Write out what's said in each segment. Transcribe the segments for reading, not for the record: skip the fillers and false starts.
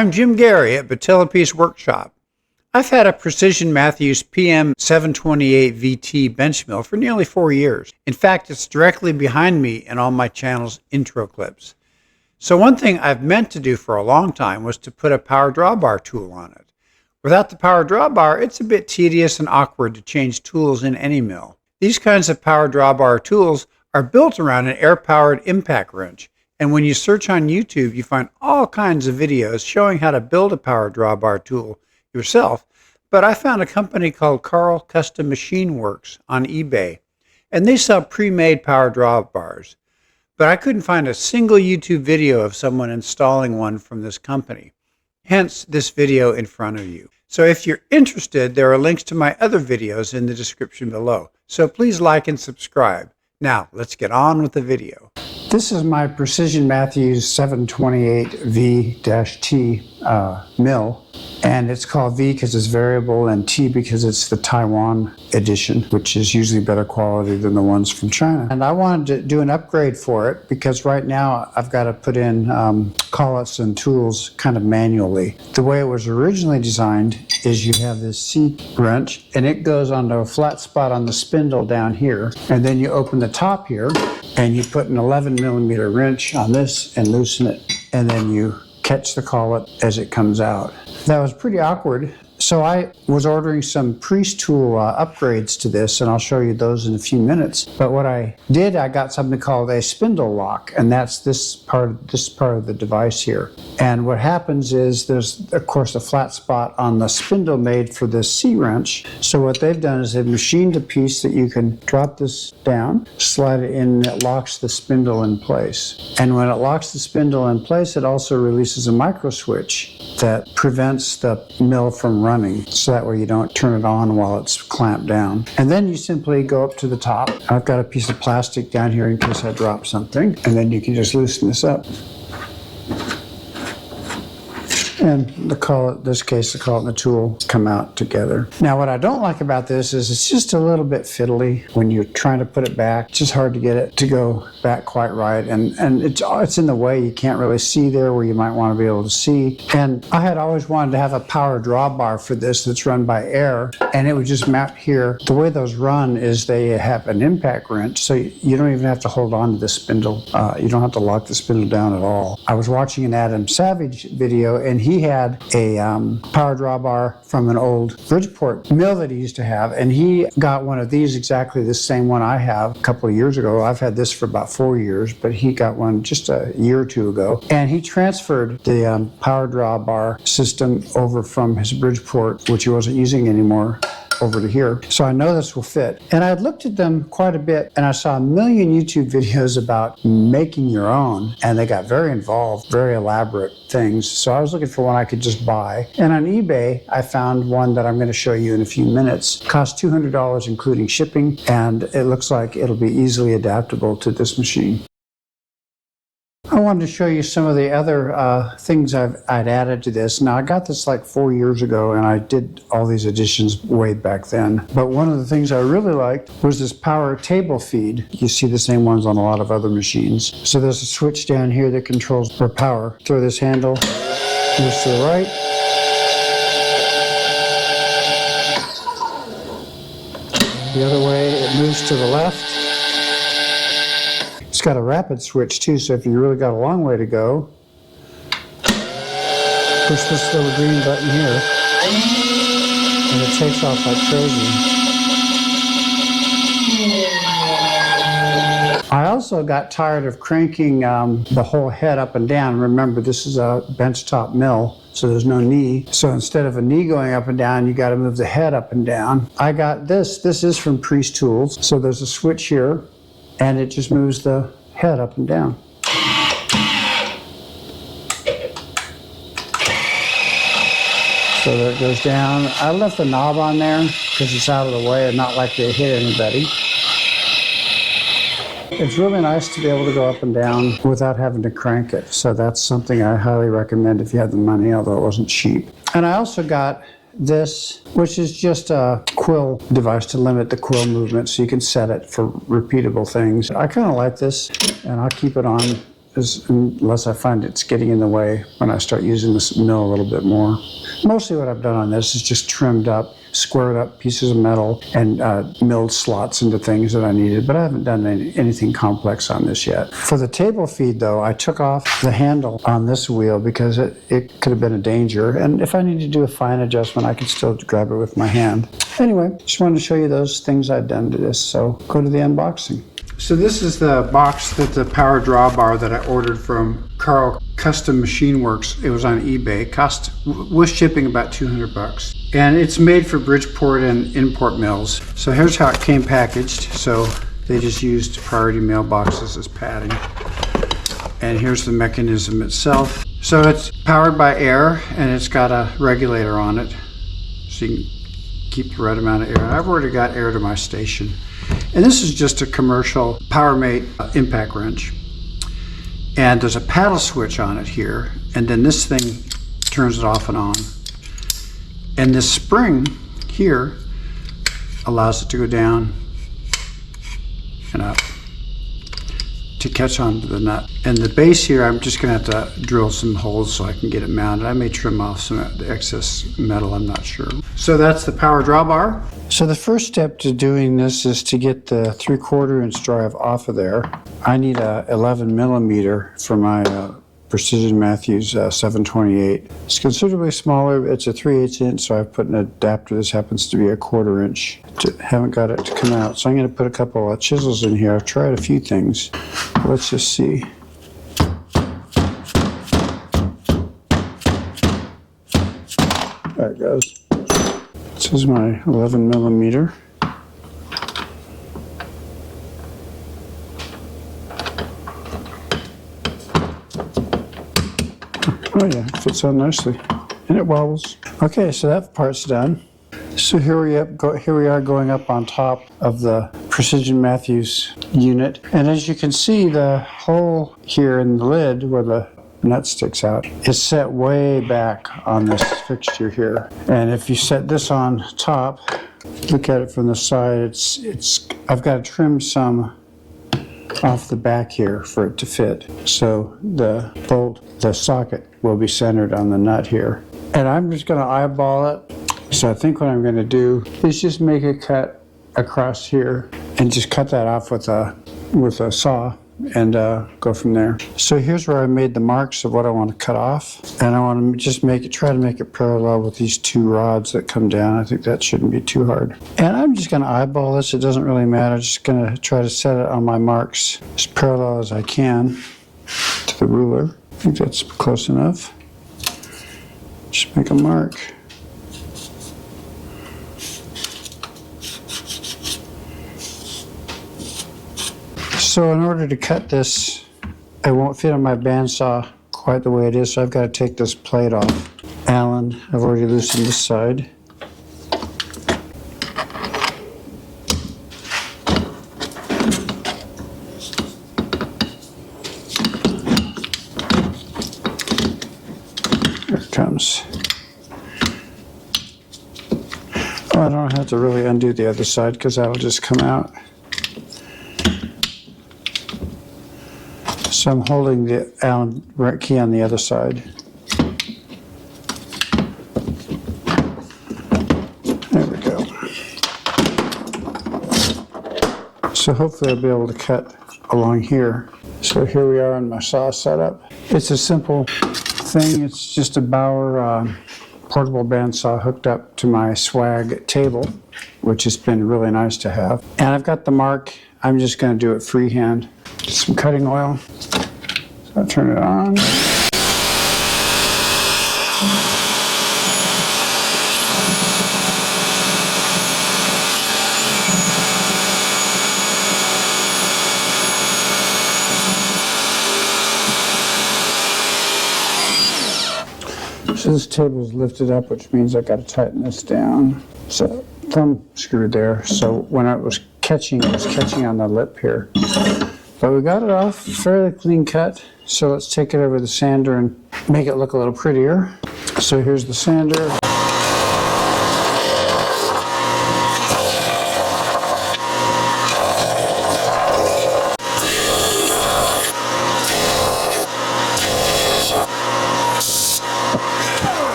I'm Jim Gary at Batillepiece Workshop. I've had a Precision Mathews PM-728VT bench mill for nearly 4 years. In fact, it's directly behind me in all my channel's intro clips. So one thing I've meant to do for a long time was to put a power drawbar tool on it. Without the power drawbar, it's a bit tedious and awkward to change tools in any mill. These kinds of power drawbar tools are built around an air-powered impact wrench. And when you search on YouTube, you find all kinds of videos showing how to build a power drawbar tool yourself. But I found a company called Karlcustommachineworks on eBay, and they sell pre-made power drawbars. But I couldn't find a single YouTube video of someone installing one from this company. Hence this video in front of you. So if you're interested, there are links to my other videos in the description below. So please like and subscribe. Now let's get on with the video. This is my Precision Mathews 728V-T mill, and it's called V because it's variable and T because it's the Taiwan edition, which is usually better quality than the ones from China. And I wanted to do an upgrade for it because right now I've got to put in callouts and tools kind of manually. The way it was originally designed is you have this C wrench and it goes onto a flat spot on the spindle down here, and then you open the top here and you put an 11mm wrench on this and loosen it, and then you catch the collet as it comes out. That was pretty awkward. So I was ordering some Priest tool upgrades to this, and I'll show you those in a few minutes. But what I did, I got something called a spindle lock, and that's this part of the device here. And what happens is there's, of course, a flat spot on the spindle made for this C-wrench. So what they've done is they've machined a piece that you can drop this down, slide it in, and it locks the spindle in place. And when it locks the spindle in place, it also releases a micro switch that prevents the mill from running, so that way you don't turn it on while it's clamped down. And then you simply go up to the top. I've got a piece of plastic down here in case I drop something, and then you can just loosen this up. And the collet, in this case, the collet and the tool come out together. Now, what I don't like about this is it's just a little bit fiddly when you're trying to put it back. It's just hard to get it to go back quite right, and it's in the way. You can't really see there where you might want to be able to see. And I had always wanted to have a power drawbar for this that's run by air, and it would just mount here. The way those run is they have an impact wrench, so you don't even have to hold on to the spindle. You don't have to lock the spindle down at all. I was watching an Adam Savage video, and he had a power drawbar from an old Bridgeport mill that he used to have, and he got one of these, exactly the same one I have, a couple of years ago. I've had this for about 4 years, but he got one just a year or two ago, and he transferred the power drawbar system over from his Bridgeport, which he wasn't using anymore, over to here. So I know this will fit. And I had looked at them quite a bit, and I saw a million YouTube videos about making your own, and they got very involved, very elaborate things. So I was looking for one I could just buy. And on eBay, I found one that I'm going to show you in a few minutes. It costs $200 including shipping, and it looks like it'll be easily adaptable to this machine. I wanted to show you some of the other things I'd added to this. Now, I got this like 4 years ago, and I did all these additions way back then. But one of the things I really liked was this power table feed. You see the same ones on a lot of other machines. So there's a switch down here that controls for power. Throw this handle, moves to the right. The other way, it moves to the left. It's got a rapid switch too, so if you really got a long way to go, push this little green button here, and it takes off like crazy. I also got tired of cranking the whole head up and down. Remember, this is a benchtop mill, so there's no knee. So instead of a knee going up and down, you got to move the head up and down. I got this. This is from Priest Tools. So there's a switch here, and it just moves the head up and down. So there it goes down. I left the knob on there because it's out of the way and not likely to hit anybody. It's really nice to be able to go up and down without having to crank it. So that's something I highly recommend if you have the money, although it wasn't cheap. And I also got this, which is just a quill device to limit the quill movement, so you can set it for repeatable things. I kind of like this, and I'll keep it on unless I find it's getting in the way when I start using this mill a little bit more. Mostly what I've done on this is just trimmed up, squared up pieces of metal and milled slots into things that I needed, but I haven't done anything complex on this yet. For the table feed though, I took off the handle on this wheel because it could have been a danger, and if I need to do a fine adjustment, I can still grab it with my hand. Anyway, just wanted to show you those things I've done to this, so go to the unboxing. So this is the box that the power drawbar that I ordered from Karlcustommachineworks. It was on eBay. Was shipping about 200 bucks. And it's made for Bridgeport and import mills. So here's how it came packaged. So they just used priority mailboxes as padding. And here's the mechanism itself. So it's powered by air and it's got a regulator on it. So you can keep the right amount of air. I've already got air to my station. And this is just a commercial PowerMate impact wrench. And there's a paddle switch on it here, and then this thing turns it off and on. And this spring here allows it to go down and up to catch onto the nut. And the base here, I'm just gonna have to drill some holes so I can get it mounted. I may trim off some of the excess metal, I'm not sure. So that's the power drawbar. So the first step to doing this is to get the 3/4 inch drive off of there. I need a 11 millimeter for my Precision Mathews 728. It's considerably smaller. It's a 3/8 inch, so I've put an adapter. This happens to be a 1/4 inch. Haven't got it to come out, so I'm going to put a couple of chisels in here. I've tried a few things. Let's just see. There it goes. This is my 11 millimeter. Oh yeah, it fits on nicely, and it wobbles. Okay, so that part's done. So here we are going up on top of the Precision Mathews unit, and as you can see, the hole here in the lid where the nut sticks out is set way back on this fixture here. And if you set this on top, look at it from the side, I've got to trim some off the back here for it to fit. So the socket will be centered on the nut here. And I'm just going to eyeball it. So I think what I'm going to do is just make a cut across here and just cut that off with a saw and go from there. So here's where I made the marks of what I want to cut off, and I want to just try to make it parallel with these two rods that come down. I think that shouldn't be too hard. And I'm just going to eyeball this. It doesn't really matter. Just going to try to set it on my marks as parallel as I can to the ruler. I think that's close enough. Just make a mark. So in order to cut this, it won't fit on my bandsaw quite the way it is, so I've got to take this plate off. Allen, I've already loosened this side. Here it comes. Oh, I don't have to really undo the other side because that'll just come out. So I'm holding the Allen key on the other side. There we go. So hopefully I'll be able to cut along here. So here we are on my saw setup. It's a simple thing. It's just a Bauer portable bandsaw hooked up to my swag table, which has been really nice to have. And I've got the mark. I'm just going to do it freehand. Some cutting oil. So I'll turn it on. So this table is lifted up, which means I've got to tighten this down. So thumb screw there. So when it was catching on the lip here. But we got it off, fairly clean cut. So let's take it over the sander and make it look a little prettier. So here's the sander.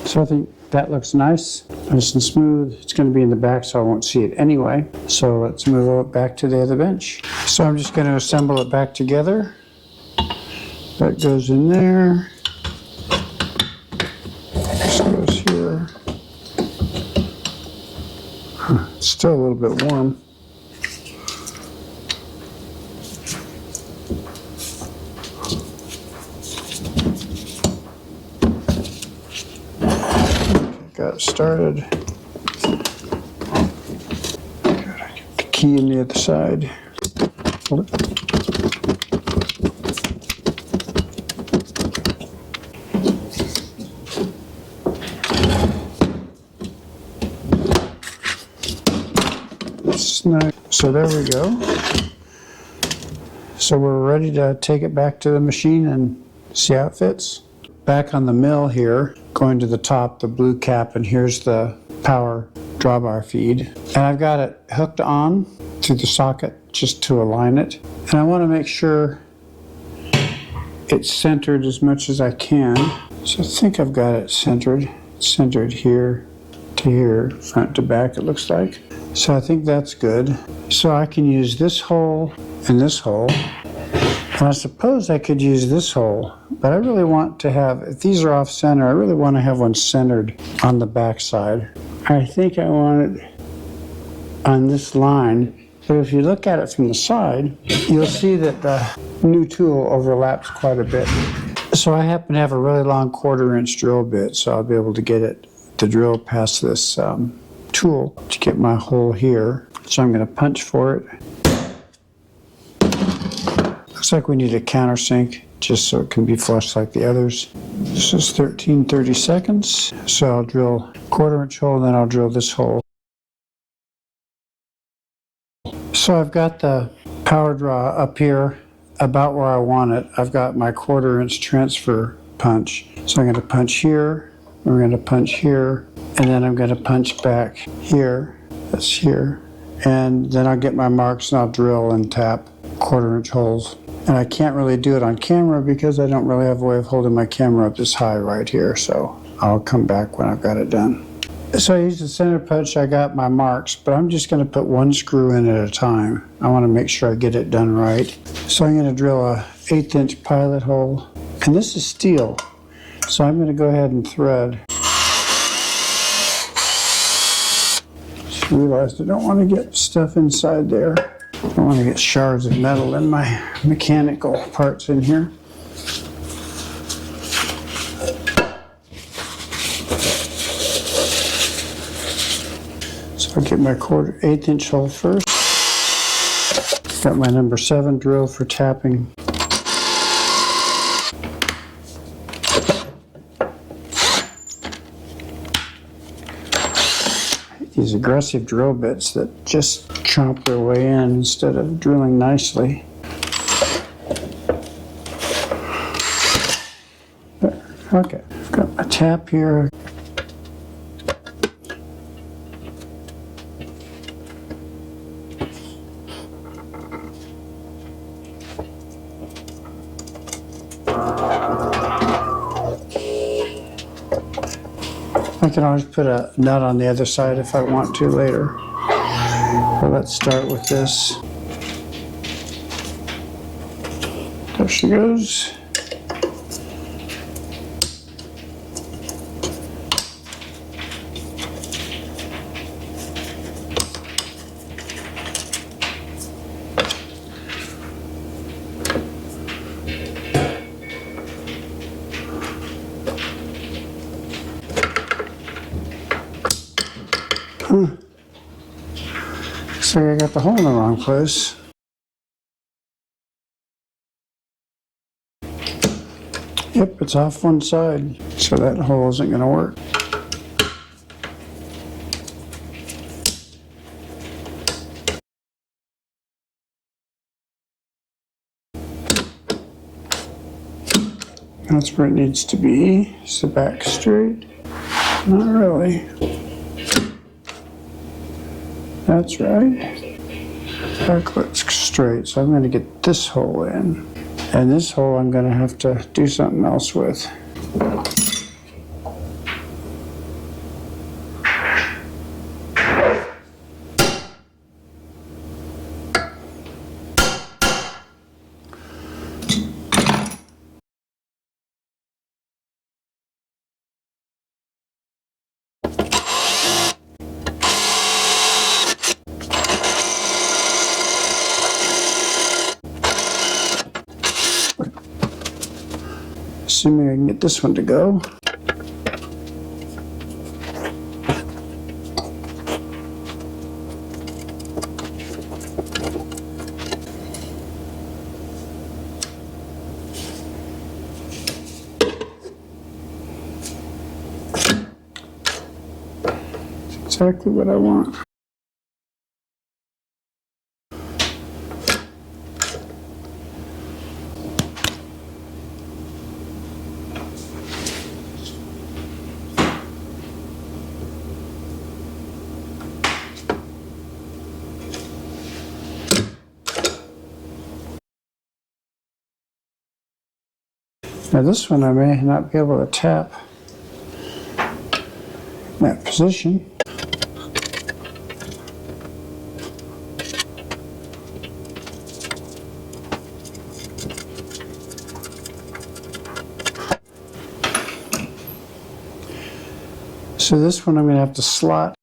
So I think that looks nice and smooth. It's going to be in the back, so I won't see it anyway. So let's move it back to the other bench. So I'm just going to assemble it back together. That goes in there. This goes here. It's still a little bit warm. Got it started. Gotta get the key in the other side. Hold it. Snug. So there we go. So we're ready to take it back to the machine and see how it fits. Back on the mill here, going to the top, the blue cap, and here's the power drawbar feed. And I've got it hooked on to the socket just to align it. And I want to make sure it's centered as much as I can. So I think I've got it centered. It's centered here to here, front to back it looks like. So I think that's good. So I can use this hole and this hole. And I suppose I could use this hole, but I really want to have, if these are off center, I really want to have one centered on the back side. I think I want it on this line, but if you look at it from the side, you'll see that the new tool overlaps quite a bit. So I happen to have a really long 1/4-inch drill bit, so I'll be able to get it, the drill past this tool to get my hole here. So I'm going to punch for it. Looks like we need a countersink just so it can be flush like the others. This is 13/30 seconds. So I'll drill 1/4-inch hole, then I'll drill this hole. So I've got the power draw up here about where I want it. I've got my 1/4-inch transfer punch. So I'm going to punch here, we're going to punch here, and then I'm going to punch back here. That's here. And then I'll get my marks and I'll drill and tap 1/4-inch holes. And I can't really do it on camera because I don't really have a way of holding my camera up this high right here. So I'll come back when I've got it done. So I used the center punch, I got my marks, but I'm just going to put one screw in at a time. I want to make sure I get it done right. So I'm going to drill a 1/8-inch pilot hole. And this is steel. So I'm going to go ahead and thread. Just realized I don't want to get stuff inside there. I don't want to get shards of metal in my mechanical parts in here. So I'll get my 1/8-inch hole first. Got my number 7 drill for tapping. These aggressive drill bits that just chomp their way in instead of drilling nicely. There. Okay, I've got my tap here. I can always put a nut on the other side if I want to later. But let's start with this. There she goes. Looks like I got the hole in the wrong place. Yep, it's off one side, so that hole isn't going to work. That's where it needs to be. Is the back straight? Not really. That's right. Back looks straight, so I'm going to get this hole in. And this hole I'm going to have to do something else with. Assuming I can get this one to go. Exactly what I want. Now this one I may not be able to tap in that position. So this one I'm going to have to slot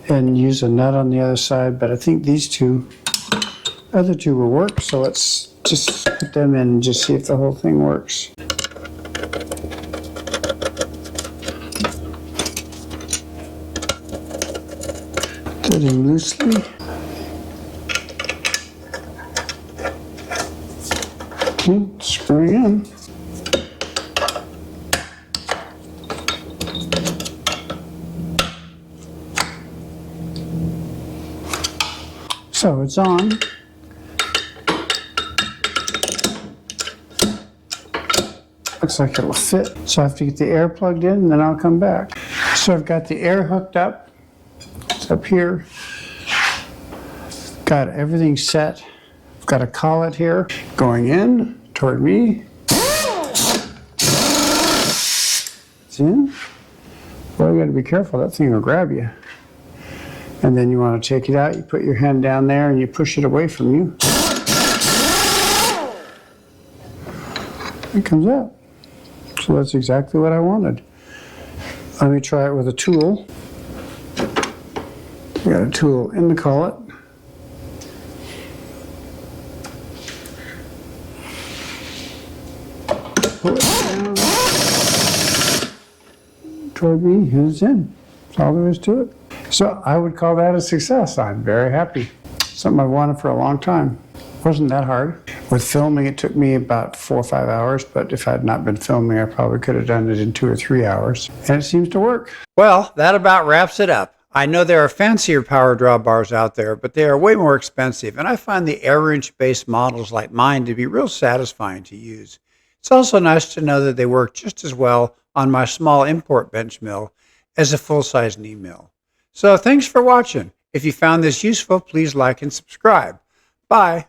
and use a nut on the other side, but I think these other two will work, so let's just put them in and just see if the whole thing works. Fitting loosely. Screwing in. So it's on. Looks like it'll fit. So I have to get the air plugged in and then I'll come back. So I've got the air hooked up. It's up here. Got everything set. I've got a collet here going in toward me. It's in. Well, you gotta be careful, that thing will grab you. And then you want to take it out, you put your hand down there and you push it away from you. It comes out. So that's exactly what I wanted. Let me try it with a tool. I got a tool in the collet. Pull it down toward me and it's in. That's all there is to it. So I would call that a success. I'm very happy. Something I've wanted for a long time. Wasn't that hard. With filming, it took me about 4 or 5 hours, but if I'd not been filming, I probably could have done it in 2 or 3 hours. And it seems to work. Well, that about wraps it up. I know there are fancier power draw bars out there, but they are way more expensive, and I find the air wrench-based models like mine to be real satisfying to use. It's also nice to know that they work just as well on my small import bench mill as a full-size knee mill. So thanks for watching. If you found this useful, please like and subscribe. Bye.